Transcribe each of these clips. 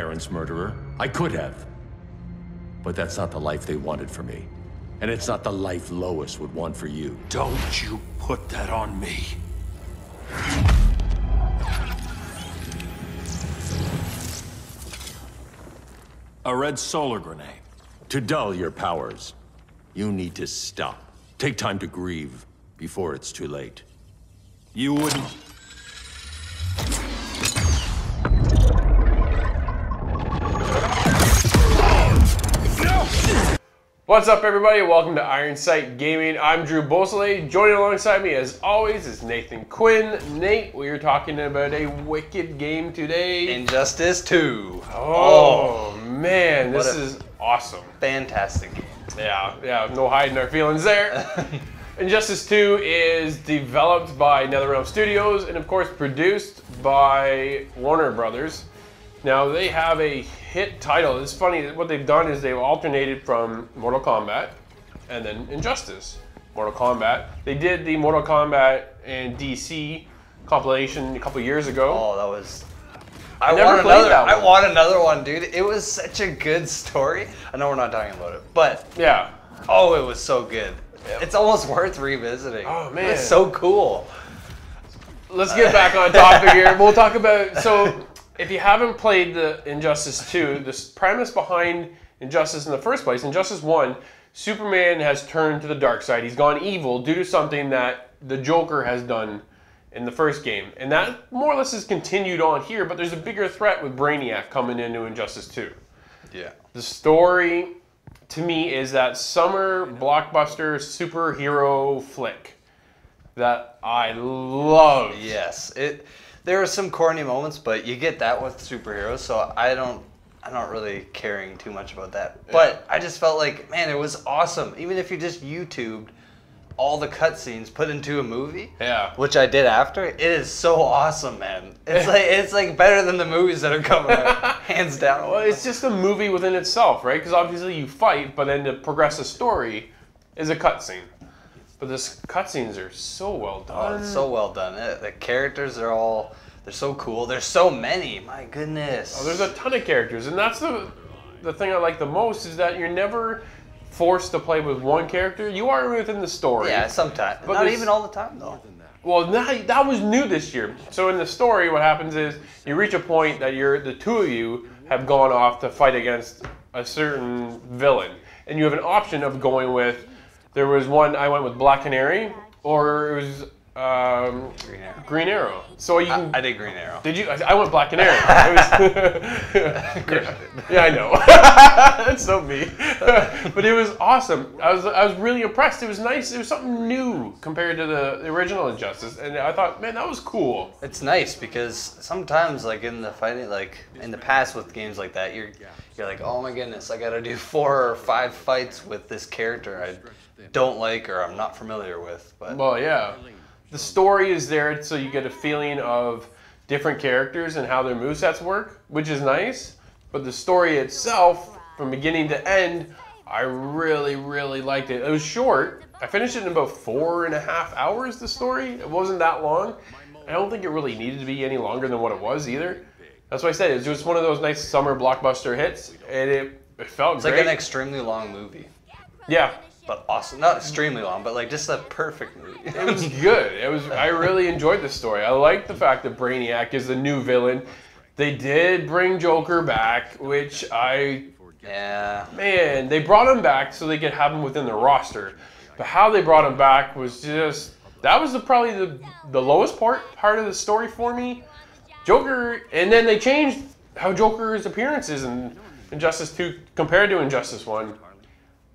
parents' murderer. I could have. But that's not the life they wanted for me. And it's not the life Lois would want for you. Don't you put that on me. A red solar grenade. To dull your powers, you need to stop. Take time to grieve before it's too late. You wouldn't... What's up, everybody? Welcome to Iron Sight Gaming. I'm Drew Beausoleil. Joining alongside me, as always, is Nathan Quinn. Nate, we are talking about a wicked game today. Injustice 2. Oh man, this is awesome. Fantastic game. Yeah, no hiding our feelings there. Injustice 2 is developed by NetherRealm Studios and, of course, produced by Warner Brothers. Now, they have a hit title. It's funny, what they've done is they've alternated from Mortal Kombat and then Injustice. Mortal Kombat. They did the Mortal Kombat and DC compilation a couple years ago. Oh, that was... I never played that one. I want another one, dude. It was such a good story. I know we're not talking about it, but... Yeah. Oh, it was so good. Yep. It's almost worth revisiting. Oh, man. It's so cool. Let's get back on topic here. We'll talk about... So... If you haven't played the Injustice 2, the premise behind Injustice in the first place, Injustice 1, Superman has turned to the dark side. He's gone evil due to something that the Joker has done in the first game. And that more or less is continued on here, but there's a bigger threat with Brainiac coming into Injustice 2. Yeah. The story, to me, is that summer blockbuster superhero flick that I love. Yes. There are some corny moments, but you get that with superheroes, so I'm not really caring too much about that. Yeah. But I just felt like, man, it was awesome. Even if you just YouTubed all the cutscenes put into a movie, yeah, which I did after, it is so awesome, man. It's like better than the movies that are coming out, hands down. Well, it's just a movie within itself, right? Because obviously you fight, but then to progress the story is a cutscene. But the cutscenes are so well done. Oh, it's so well done. The characters they're so cool. There's so many. My goodness. Oh, there's a ton of characters, and that's the thing I like the most is that you're never forced to play with one character. You are within the story. Yeah, sometimes. But not even all the time, though. Well, that was new this year. So in the story, what happens is you reach a point that the two of you have gone off to fight against a certain villain, and you have an option of going with. There was one, I went with Black Canary, or it was Green Arrow. So you can, I did Green Arrow. Did you? I went Black Canary. Yeah, I know. That's so me. But it was awesome. I was really impressed. It was nice. It was something new compared to the original Injustice, and I thought, man, that was cool. It's nice because sometimes, like in the fighting, like in the past with games like that, you're like, oh my goodness, I got to do 4 or 5 fights with this character I don't like or I'm not familiar with. But well, yeah. The story is there so you get a feeling of different characters and how their movesets work, which is nice. But the story itself, from beginning to end, I really, really liked it. It was short. I finished it in about 4.5 hours, the story. It wasn't that long. I don't think it really needed to be any longer than what it was either. That's why I said it was just one of those nice summer blockbuster hits, and it felt it's great. Like an extremely long movie. Yeah. But awesome. Not extremely long, but like just a perfect movie. It was good. I really enjoyed the story. I like the fact that Brainiac is the new villain. They did bring Joker back, which yeah. Man, they brought him back so they could have him within the roster. But how they brought him back was just, that was probably the lowest part of the story for me. Joker, and then they changed how Joker's appearance is in Injustice 2 compared to Injustice 1.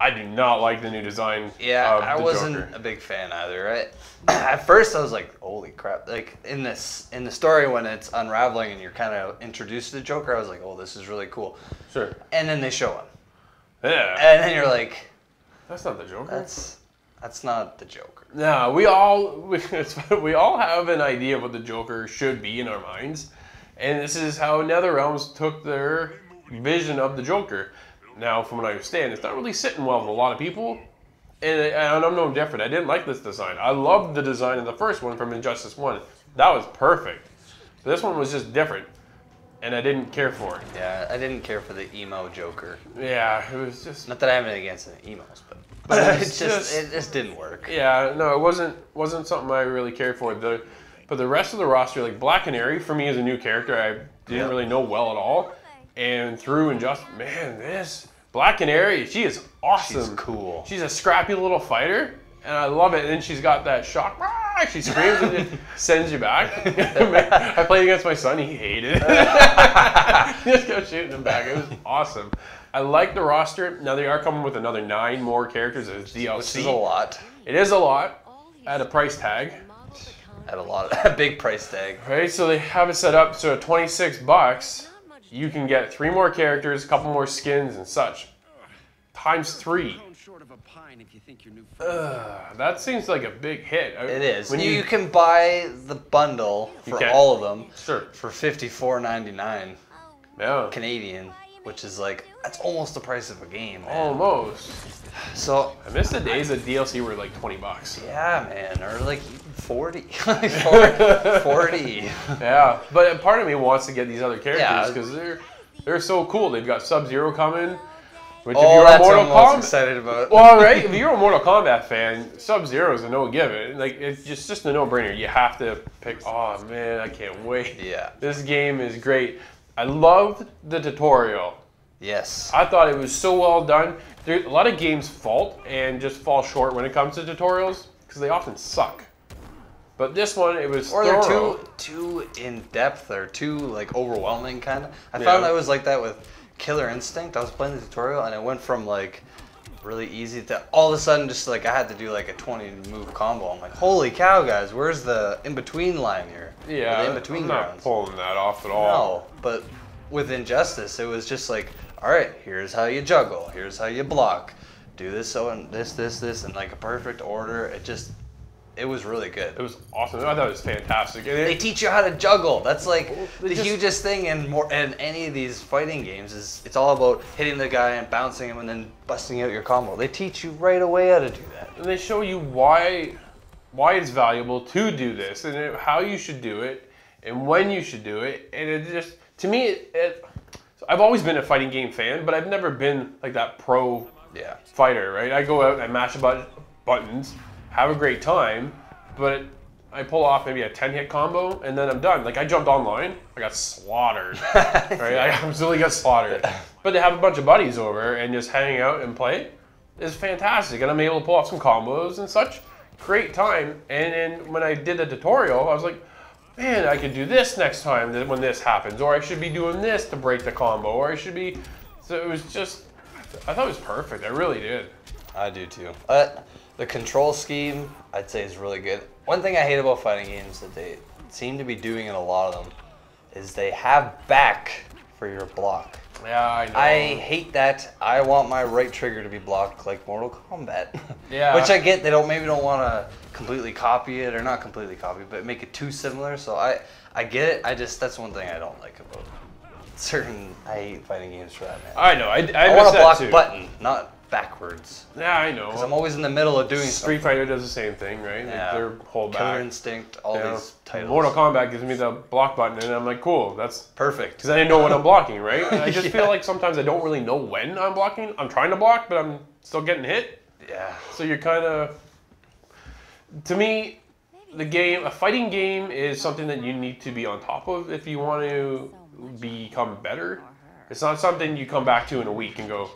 I do not like the new design of the Joker. I wasn't a big fan either, right? At first I was like, holy crap. Like in the story when it's unraveling and you're kind of introduced to the Joker, I was like, oh, this is really cool. Sure. And then they show him. Yeah. And then you're like, that's not the Joker. That's not the Joker. No, we all have an idea of what the Joker should be in our minds. And this is how NetherRealms took their vision of the Joker. Now, from what I understand, it's not really sitting well with a lot of people, and I'm no different. I didn't like this design. I loved the design in the first one from Injustice 1. That was perfect. This one was just different. and I didn't care for it. Yeah, I didn't care for the emo Joker. Yeah, it was just. Not that I have anything against the emos, but it just didn't work. Yeah, no, it wasn't something I really cared for. But the rest of the roster, like Black Canary, for me is a new character I didn't really know well at all, and through Injustice, man, this Black Canary, she is awesome. She's cool. She's a scrappy little fighter, and I love it. And then she's got that shock. She screams and it sends you back. I played against my son. He hated it. He just kept shooting him back. It was awesome. I like the roster. Now they are coming with another 9 more characters as DLC. Which is a lot. It is a lot at a price tag. At a big price tag. Right, so they have it set up so at $26, you can get 3 more characters, a couple more skins and such. Times 3. That seems like a big hit. It is. When you can buy the bundle for all of them for $54.99 Canadian, which is like, that's almost the price of a game, man. Almost. So I miss the days that DLC were like $20. Yeah, man, or like 40. 40. Yeah, but part of me wants to get these other characters because they're so cool. They've got Sub-Zero coming. Which if you're that's a what Mortal I'm most Kombat, excited about. Well, right, if you're a Mortal Kombat fan, Sub-Zero is a no-given. Like, it's just a no-brainer. You have to pick, oh man, I can't wait. Yeah. This game is great. I loved the tutorial. Yes. I thought it was so well done. A lot of games fault and just fall short when it comes to tutorials because they often suck. But this one, it was thorough. They're too in-depth or too, like, overwhelming, kind of. I found I was like that with Killer Instinct. I was playing the tutorial and it went from like really easy to all of a sudden just like I had to do like a 20 move combo. I'm like, holy cow, guys, where's the in-between line here? Yeah, the in-between I'm not rounds. pulling that off at all. No, but with Injustice, it was just like, all right, here's how you juggle, here's how you block, do this, so and this, in like a perfect order. It was really good. It was awesome. I thought it was fantastic. And They teach you how to juggle. That's like the hugest thing in any of these fighting games is it's all about hitting the guy and bouncing him and then busting out your combo. They teach you right away how to do that. And they show you why it's valuable to do this and how you should do it and when you should do it. And it just, to me, I've always been a fighting game fan, but I've never been like that pro fighter, right? I go out and I mash buttons, have a great time, but I pull off maybe a 10-hit combo and then I'm done. Like I jumped online, I got slaughtered, right? I absolutely got slaughtered. But to have a bunch of buddies over and just hang out and play is fantastic. And I'm able to pull off some combos and such. Great time. And then when I did the tutorial, I was like, man, I could do this next time when this happens, or I should be doing this to break the combo, or I should be, so it was just, I thought it was perfect. I really did. I do too. The control scheme, I'd say, is really good. One thing I hate about fighting games that they seem to be doing in a lot of them is they have back for your block. Yeah, I know. I hate that. I want my right trigger to be blocked like Mortal Kombat. Yeah. Which I get. They maybe don't want to completely copy it, or not completely copy, but make it too similar. So I get it. That's one thing I don't like about I hate fighting games for that, man. I know. I want a block too. button, not backwards. Yeah, I know. Because I'm always in the middle of doing Street Fighter does the same thing, right? Yeah. Their whole back. Killer Instinct, all these titles. Mortal Kombat gives me the block button, and I'm like, cool, that's perfect. Because I didn't know when I'm blocking, right? I just feel like sometimes I don't really know when I'm blocking. I'm trying to block, but I'm still getting hit. Yeah. So you're kind of, to me, a fighting game is something that you need to be on top of if you want to become better. It's not something you come back to in a week and go,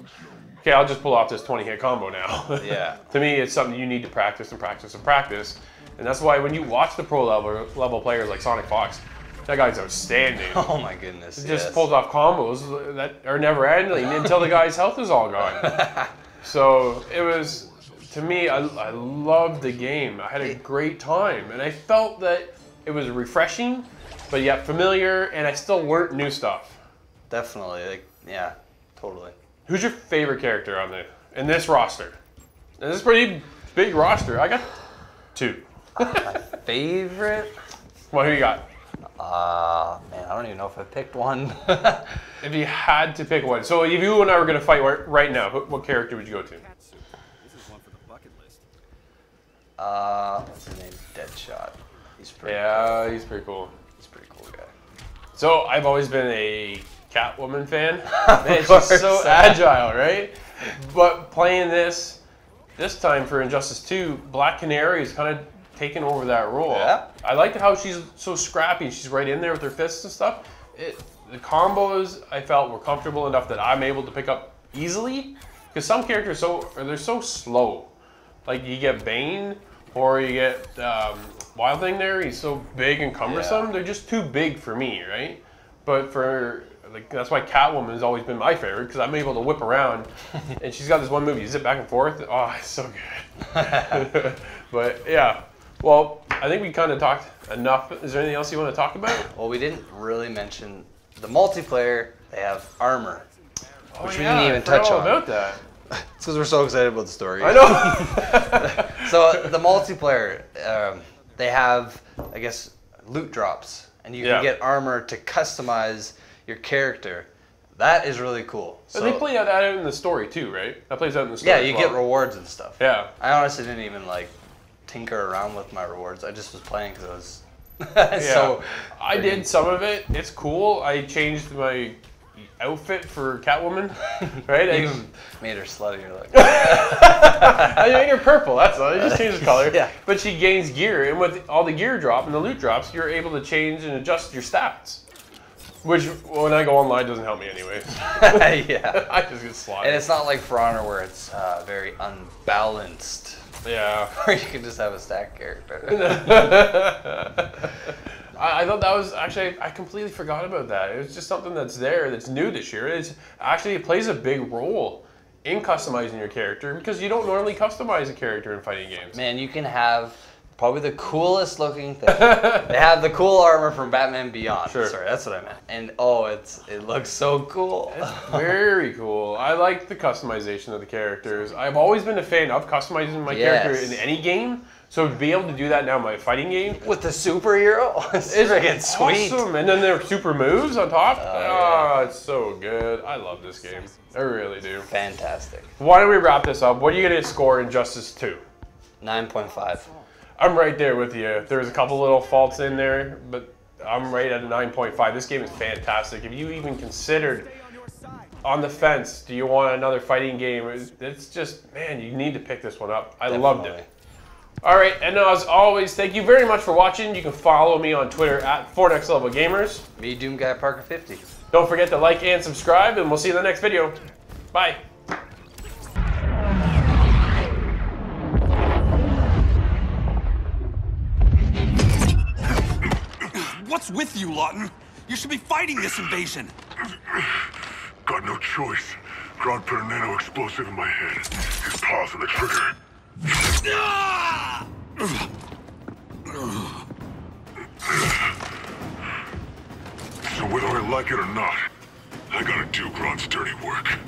okay, I'll just pull off this 20-hit combo now. Yeah. To me, it's something you need to practice and practice and practice. And that's why when you watch the pro level players like Sonic Fox, that guy's outstanding. Oh my goodness. He just pulls off combos that are never ending until the guy's health is all gone. So it was, to me, I loved the game. I had a great time. And I felt that it was refreshing, but yet familiar, and I still learned new stuff. Definitely. Yeah, totally. Who's your favorite character in this roster? And this is a pretty big roster. I got 2. My favorite? Well, who you got? Man, I don't even know if I picked one. If you had to pick one. So if you and I were going to fight right now, what character would you go to? What's his name? Deadshot. He's pretty cool. Yeah, he's pretty cool. He's a pretty cool guy. So I've always been a Catwoman fan. Man, she's so agile, right? But playing this time for Injustice 2, Black Canary is kind of taking over that role. Yeah. I like how she's so scrappy. She's right in there with her fists and stuff. The combos I felt were comfortable enough that I'm able to pick up easily. Because some characters they're so slow. Like you get Bane or you get Wild Thing there. He's so big and cumbersome. Yeah. They're just too big for me, right? But that's why Catwoman has always been my favorite because I'm able to whip around, and she's got this one move you zip back and forth. Oh, it's so good. But yeah, well, I think we kind of talked enough. Is there anything else you want to talk about? Well, we didn't really mention the multiplayer. They have armor, which we yeah, didn't even touch on. about that. It's because we're so excited about the story. I know. So the multiplayer, they have, I guess, loot drops, and you can get armor to customize your character. That is really cool. So they play that out in the story too, right? That plays out in the story. Yeah, you get rewards and stuff. Yeah. I honestly didn't even like tinker around with my rewards. I just was playing because I was so. I did some of it. It's cool. I changed my outfit for Catwoman, right? You made her sluttier. Like. I made her purple. That's all. I just changed the color. Yeah. But she gains gear, and with all the gear drop and the loot drops, you're able to change and adjust your stats. Which, when I go online, doesn't help me anyway. Yeah. I just get slaughtered. And it's not like For Honor where it's very unbalanced. Yeah. Or you can just have a stack character. I thought that was actually, I completely forgot about that. It was just something that's there, that's new this year. It plays a big role in customizing your character because you don't normally customize a character in fighting games. Man, you can have probably the coolest looking thing. They have the cool armor from Batman Beyond. Sure. Sorry, that's what I meant. And it looks so cool. It's very cool. I like the customization of the characters. I've always been a fan of customizing my character in any game. So to be able to do that now in my fighting game. With the superhero? It's freaking sweet. Awesome. And then their super moves on top. It's so good. I love this game. I really do. Fantastic. Why don't we wrap this up? What are you going to score Injustice 2? 9.5. I'm right there with you. There's a couple little faults in there, but I'm right at a 9.5. This game is fantastic. If you even considered on the fence, do you want another fighting game? It's just, man, you need to pick this one up. I loved it. All right, and as always, thank you very much for watching. You can follow me on Twitter at 4NextLevelGamers. Me, Doom Guy Parker 50. Don't forget to like and subscribe, and we'll see you in the next video. Bye. What's with you, Lawton? You should be fighting this invasion. Got no choice. Grodd put a nano explosive in my head. His paws on the trigger. So whether I like it or not, I gotta do Grodd's dirty work.